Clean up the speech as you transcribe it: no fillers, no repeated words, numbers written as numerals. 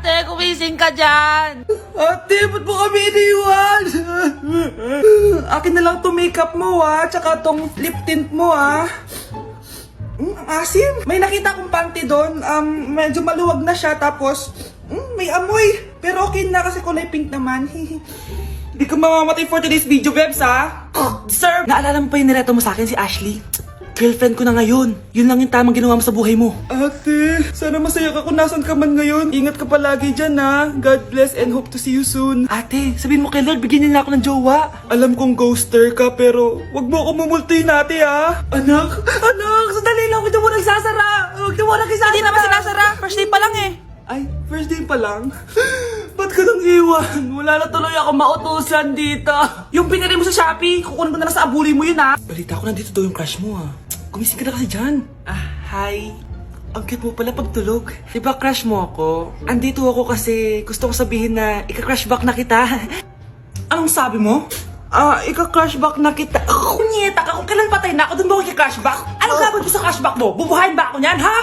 Ate, kumising ka dyan! Ate, ba't mo kami iniwan? Akin na lang to makeup mo tsaka tong lip tint mo ang asim. May nakita akong panty doon, medyo maluwag na siya tapos may amoy. Pero okay na kasi kulay pink naman. Hindi ka mamamatay for today's video, Bebs, Sir! Naalala mo pa yung nireto mo sa akin si Ashley? Girlfriend ko na ngayon. Yun lang yung tamang ginawa mo sa buhay mo. Ate, sana masaya ka kung nasan ka man ngayon. Ingat ka palagi dyan, God bless and hope to see you soon. Ate, sabihin mo kay Lord, bigyan niya na ako ng jowa. Alam kong ghoster ka, pero wag mo ako mumultuin ate, Anak, sandali lang. Huwag na mo nagsasara. Huwag na mo nagsasara. Hindi naman sinasara. First day pa lang eh. Ay, first day pa lang? Ba't ka nang iwan? Wala na tuloy ako mautusan dito. Yung pinili mo sa Shopee, kukunin ko na lang sa abuli mo yun, Balita ko nandito daw yung crush mo, Gumising ka na kasi dyan. Hi. Ang cute mo pala pagtulog. Diba crush mo ako? Andito ako kasi gusto ko sabihin na ika-crush back na kita. Anong sabi mo? Ika-crush back na kita. Kunyeta ka, kung kailan patay na ako, dun ba ako ika-crush back? Anong gagawin ko sa crush back mo? Bubuhayin ba ako niyan, ha?